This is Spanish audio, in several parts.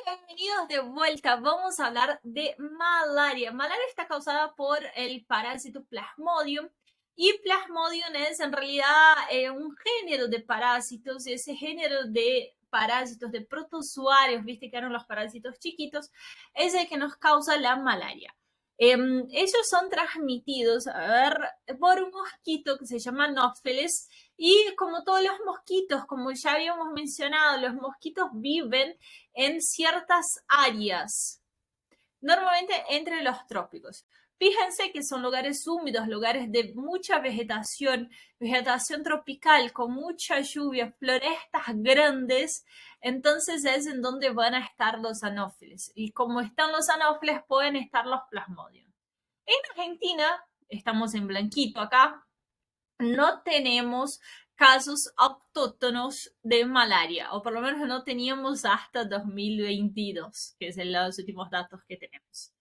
Bienvenidos de vuelta. Vamos a hablar de malaria. Malaria está causada por el parásito Plasmodium y Plasmodium es en realidad un género de parásitos. Ese género de parásitos, de protozoarios, viste que eran los parásitos chiquitos, es el que nos causa la malaria. Ellos son transmitidos, por un mosquito que se llama Anopheles y como todos los mosquitos, como ya habíamos mencionado, los mosquitos viven en ciertas áreas, normalmente entre los trópicos. Fíjense que son lugares húmedos, lugares de mucha vegetación, vegetación tropical con mucha lluvia, florestas grandes, entonces es en donde van a estar los anófiles. Y como están los anófiles, pueden estar los plasmodios. En Argentina, estamos en blanquito acá, no tenemos casos autóctonos de malaria, o por lo menos no teníamos hasta 2022, que es los últimos datos que tenemos.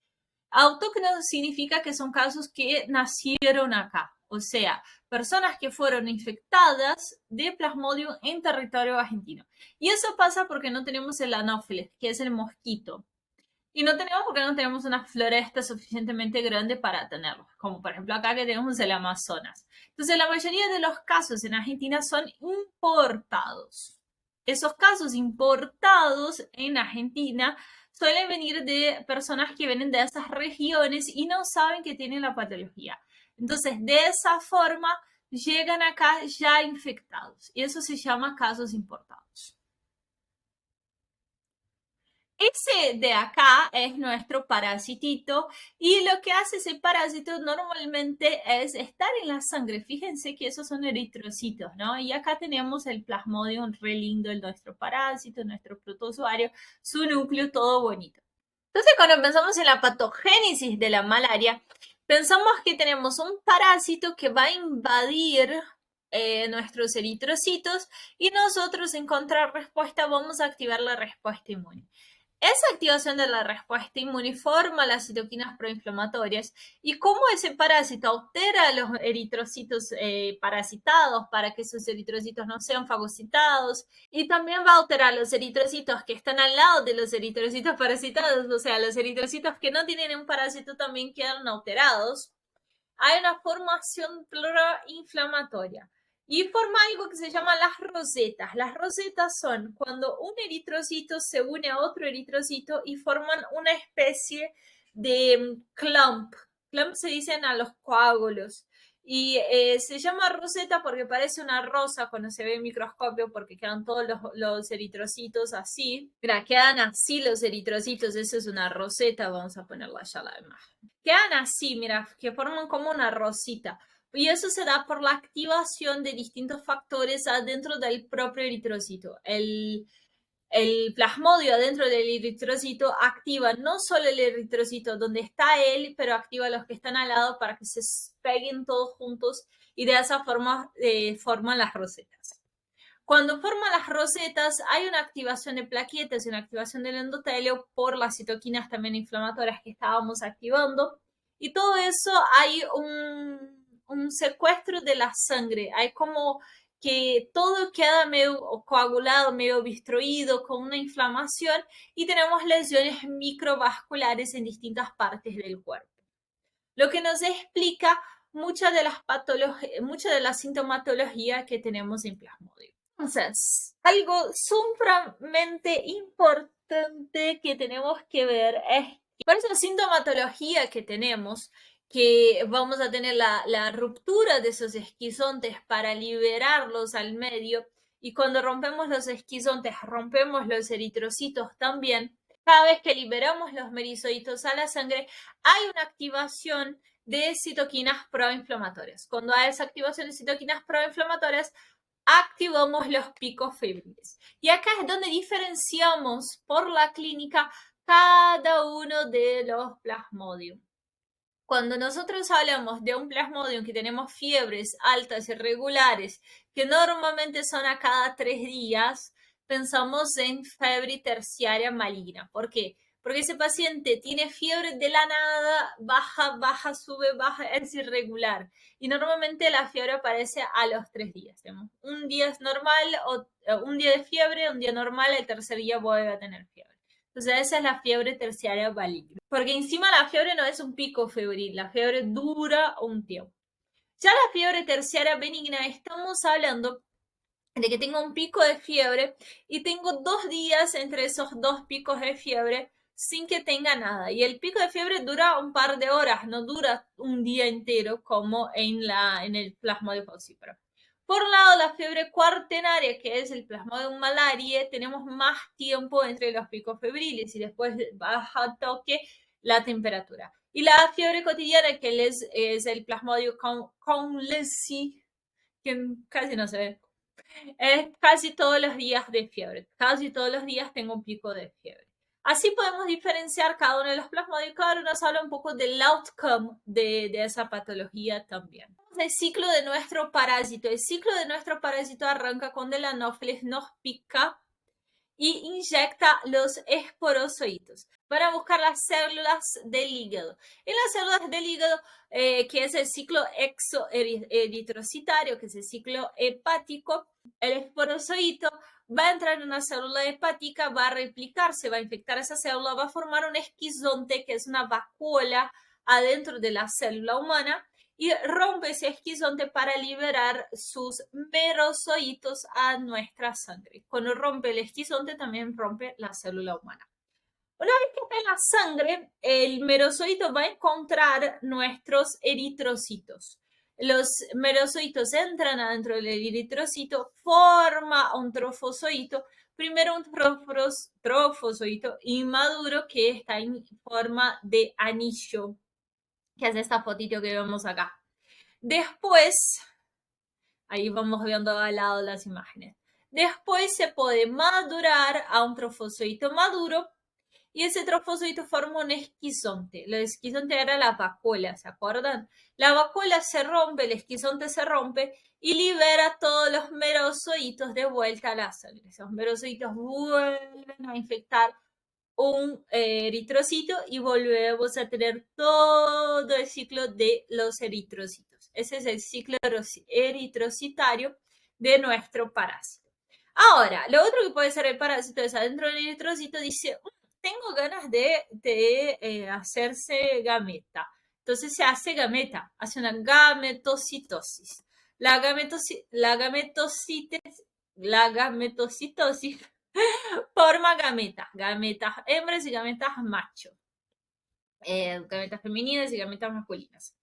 Autóctonos significa que son casos que nacieron acá, o sea, personas que fueron infectadas de Plasmodium en territorio argentino. Y eso pasa porque no tenemos el anófeles, que es el mosquito. Y no tenemos porque no tenemos una floresta suficientemente grande para tenerlo, como por ejemplo acá que tenemos el Amazonas. Entonces la mayoría de los casos en Argentina son importados. Esos casos importados en Argentina suelen venir de personas que vienen de esas regiones y no saben que tienen la patología. Entonces de esa forma llegan acá ya infectados y eso se llama casos importados. Ese de acá es nuestro parasitito y lo que hace ese parásito normalmente es estar en la sangre. Fíjense que esos son eritrocitos, ¿no? Y acá tenemos el plasmodium re lindo, el nuestro parásito, nuestro protozoario, su núcleo todo bonito. Entonces cuando pensamos en la patogénesis de la malaria, pensamos que tenemos un parásito que va a invadir nuestros eritrocitos y nosotros en contrarrespuesta vamos a activar la respuesta inmune. Esa activación de la respuesta inmune forma las citoquinas proinflamatorias y cómo ese parásito altera a los eritrocitos parasitados para que esos eritrocitos no sean fagocitados y también va a alterar los eritrocitos que están al lado de los eritrocitos parasitados, o sea, los eritrocitos que no tienen un parásito también quedan alterados. Hay una formación proinflamatoria y forma algo que se llama las rosetas. Las rosetas son cuando un eritrocito se une a otro eritrocito y forman una especie de clump. Clump se dicen a los coágulos. Y se llama roseta porque parece una rosa cuando se ve en microscopio, porque quedan todos los eritrocitos así. Mira, quedan así los eritrocitos, eso es una roseta, vamos a ponerla allá la imagen. Quedan así, mira, que forman como una rosita. Y eso se da por la activación de distintos factores adentro del propio eritrocito. El plasmodio adentro del eritrocito activa no solo el eritrocito donde está él, pero activa los que están al lado para que se peguen todos juntos y de esa forma forman las rosetas. Cuando forman las rosetas hay una activación de plaquetas y una activación del endotelio por las citoquinas también inflamatorias que estábamos activando y todo eso hay un secuestro de la sangre, hay como que todo queda medio coagulado, medio obstruido con una inflamación y tenemos lesiones microvasculares en distintas partes del cuerpo. Lo que nos explica mucha de la sintomatología que tenemos en Plasmodium. Entonces, algo sumamente importante que tenemos que ver es que por esa sintomatología que tenemos, que vamos a tener la ruptura de esos esquizontes para liberarlos al medio, y cuando rompemos los esquizontes, rompemos los eritrocitos también. Cada vez que liberamos los merizoitos a la sangre, hay una activación de citoquinas proinflamatorias. Cuando hay esa activación de citoquinas proinflamatorias, activamos los picos febriles. Y acá es donde diferenciamos por la clínica cada uno de los plasmodium. Cuando nosotros hablamos de un plasmodium que tenemos fiebres altas irregulares, que normalmente son a cada 3 días, pensamos en fiebre terciaria maligna. ¿Por qué? Porque ese paciente tiene fiebre de la nada, baja, baja, sube, baja, es irregular. Y normalmente la fiebre aparece a los 3 días. Un día es normal, un día de fiebre, un día normal, el tercer día vuelve a tener fiebre. Entonces esa es la fiebre terciaria maligna. Porque encima la fiebre no es un pico febril, la fiebre dura un tiempo. Ya la fiebre terciaria benigna, estamos hablando de que tengo un pico de fiebre y tengo 2 días entre esos 2 picos de fiebre sin que tenga nada. Y el pico de fiebre dura un par de horas, no dura un día entero como en el plasmodium falciparum. Por un lado, la fiebre cuaternaria, que es el plasmodium malariae, tenemos más tiempo entre los picos febriles y después baja a toque la temperatura. Y la fiebre cotidiana, que es el plasmodium convalesci, que casi no se ve, es casi todos los días de fiebre. Casi todos los días tengo un pico de fiebre. Así podemos diferenciar cada uno de los plasmodios. Cada uno nos habla un poco del outcome de esa patología también. El ciclo de nuestro parásito. El ciclo de nuestro parásito arranca cuando el anófeles nos pica y inyecta los esporozoitos para buscar las células del hígado. En las células del hígado, que es el ciclo exoeritrocitario, que es el ciclo hepático, el esporozoito va a entrar en una célula hepática, va a replicarse, va a infectar esa célula, va a formar un esquizonte, que es una vacuola adentro de la célula humana, y rompe ese esquizonte para liberar sus merozoitos a nuestra sangre. Cuando rompe el esquizonte, también rompe la célula humana. Una vez que está en la sangre, el merozoito va a encontrar nuestros eritrocitos. Los merozoitos entran adentro del eritrocito, forma un trofozoito, primero un trofozoito inmaduro que está en forma de anillo, que es esta fotito que vemos acá. Después, ahí vamos viendo al lado las imágenes. Después se puede madurar a un trofozoito maduro y ese trofozoito forma un esquizonte. El esquizonte era la vacuola, ¿se acuerdan? La vacuola se rompe, el esquizonte se rompe y libera todos los merozoitos de vuelta a la sangre. Esos merozoitos vuelven a infectar un eritrocito y volvemos a tener todo el ciclo de los eritrocitos. Ese es el ciclo eritrocitario de nuestro parásito. Ahora, lo otro que puede ser el parásito es adentro del eritrocito, dice, tengo ganas de hacerse gameta. Entonces se hace gameta, hace una gametocitosis. La gametocitosis forma gametas hembras y gametas machos, gametas femeninas y gametas masculinas.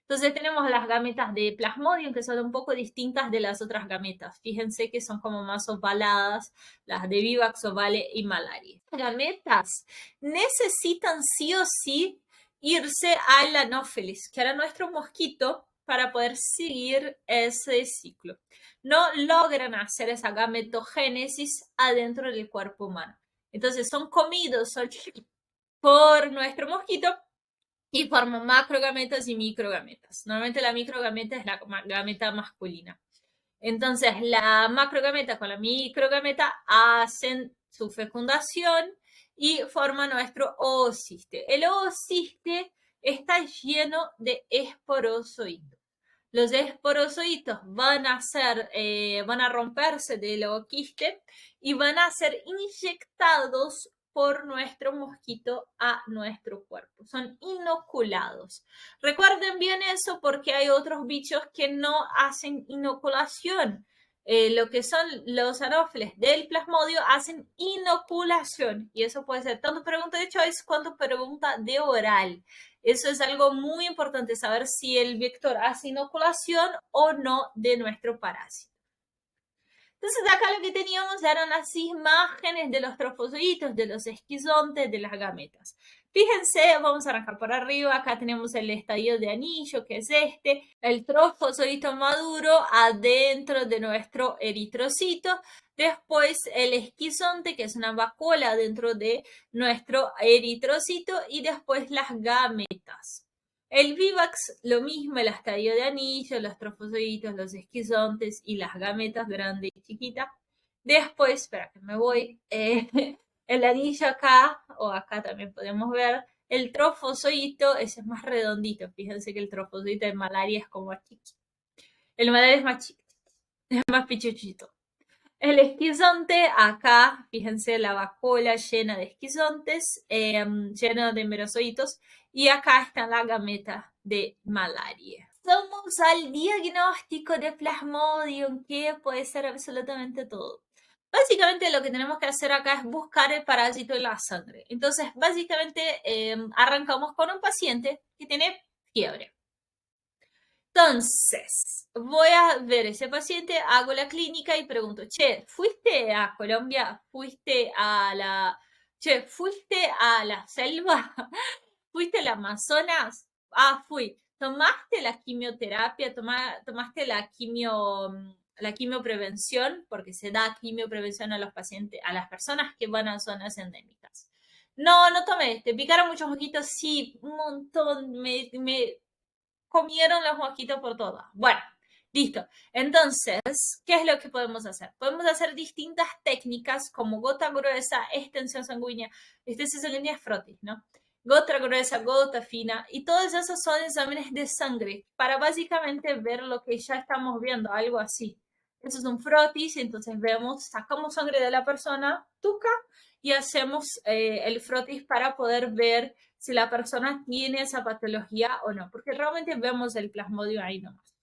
Entonces tenemos las gametas de Plasmodium, que son un poco distintas de las otras gametas. Fíjense que son como más ovaladas, las de Vivax, Ovale y Malaria. Las gametas necesitan sí o sí irse al anófeles, que era nuestro mosquito, para poder seguir ese ciclo. No logran hacer esa gametogénesis adentro del cuerpo humano. Entonces son comidos por nuestro mosquito y forman macrogametas y microgametas. Normalmente la microgameta es la gameta masculina. Entonces la macrogameta con la microgameta hacen su fecundación y forman nuestro oociste. El oociste está lleno de esporozoitos. Los esporozoitos van a romperse del ooquiste y van a ser inyectados por nuestro mosquito a nuestro cuerpo. Son inoculados. Recuerden bien eso porque hay otros bichos que no hacen inoculación. Lo que son los anófeles del plasmodio hacen inoculación y eso puede ser tanto pregunta de choice cuanto pregunta de oral. Eso es algo muy importante, saber si el vector hace inoculación o no de nuestro parásito. Entonces acá lo que teníamos eran las imágenes de los trofozoitos, de los esquizontes, de las gametas. Fíjense, vamos a arrancar por arriba, acá tenemos el estadio de anillo, que es el trofozoito maduro adentro de nuestro eritrocito, después el esquizonte, que es una vacuola dentro de nuestro eritrocito, y después las gametas. El Vivax, lo mismo, el estadio de anillo, los trofozoitos, los esquizontes y las gametas grandes y chiquitas. Después, espera que me voy, el anillo acá, o acá también podemos ver, el trofozoito, ese es más redondito. Fíjense que el trofozoito de malaria es como más chiquito. El malaria es más chiquito, es más pichuchito. El esquizonte, acá, fíjense, la vacuola llena de esquizontes, llena de merozoitos, y acá está la gameta de malaria. Vamos al diagnóstico de Plasmodium, que puede ser absolutamente todo. Básicamente lo que tenemos que hacer acá es buscar el parásito en la sangre. Entonces, básicamente arrancamos con un paciente que tiene fiebre. Entonces, voy a ver ese paciente, hago la clínica y pregunto, che, ¿fuiste a Colombia? ¿Fuiste a la selva? ¿Fuiste al Amazonas? Ah, fui. ¿Tomaste la quimioterapia? ¿Tomaste la quimioprevención? Porque se da quimioprevención a los pacientes, a las personas que van a zonas endémicas. No, no tomé. ¿Te picaron muchos mosquitos? Sí, un montón. Me comieron los mosquitos por todas. Bueno, listo. Entonces, ¿qué es lo que podemos hacer? Podemos hacer distintas técnicas como gota gruesa, extensión sanguínea, frotis, ¿no? Gota gruesa, gota fina, y todos esos son exámenes de sangre para básicamente ver lo que ya estamos viendo, algo así. Eso es un frotis, entonces vemos, sacamos sangre de la persona, tuca, y hacemos el frotis para poder ver si la persona tiene esa patología o no, porque realmente vemos el plasmodio ahí nomás.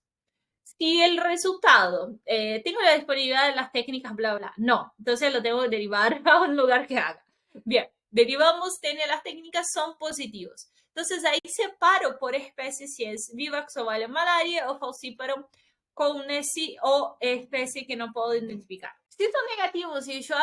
Si el resultado, tengo la disponibilidad de las técnicas, bla, bla, no, entonces lo tengo que derivar a un lugar que haga. Bien, derivamos, tiene las técnicas, son positivos. Entonces ahí separo por especie si es Vivax o Vale malaria o Falciparum counesi o especie que no puedo identificar. Si son negativos y yo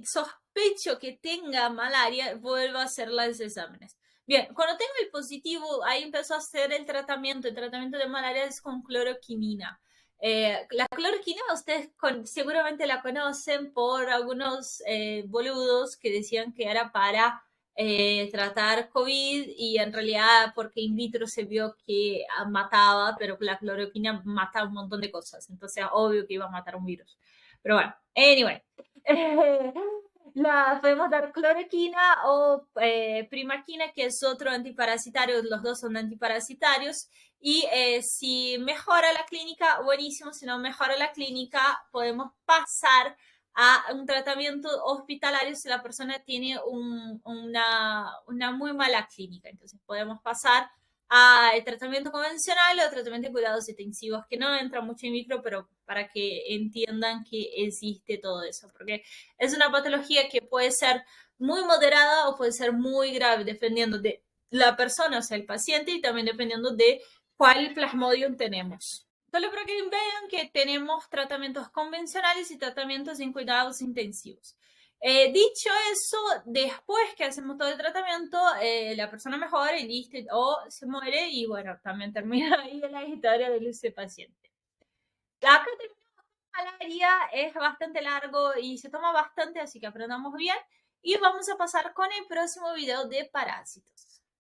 sospecho que tenga malaria, vuelvo a hacer los exámenes. Bien, cuando tengo el positivo, ahí empezó a hacer el tratamiento. El tratamiento de malaria es con cloroquinina. La cloroquina ustedes seguramente la conocen por algunos boludos que decían que era para tratar COVID y en realidad porque in vitro se vio que mataba, pero la cloroquina mata un montón de cosas. Entonces, obvio que iba a matar un virus. Pero bueno, anyway. La podemos dar cloroquina o primaquina, que es otro antiparasitario, los dos son antiparasitarios. Y si mejora la clínica, buenísimo. Si no mejora la clínica, podemos pasar a un tratamiento hospitalario si la persona tiene una muy mala clínica. Entonces podemos pasar al tratamiento convencional o tratamiento de cuidados intensivos, que no entra mucho en micro, pero para que entiendan que existe todo eso, porque es una patología que puede ser muy moderada o puede ser muy grave, dependiendo de la persona, o sea, el paciente, y también dependiendo de cuál plasmodium tenemos. Solo para que vean que tenemos tratamientos convencionales y tratamientos en cuidados intensivos. Dicho eso, después que hacemos todo el tratamiento, la persona mejora y listo, o se muere y bueno, también termina ahí la historia de ese paciente. Acá malaria es bastante largo y se toma bastante, así que aprendamos bien. Y vamos a pasar con el próximo video de parásitos.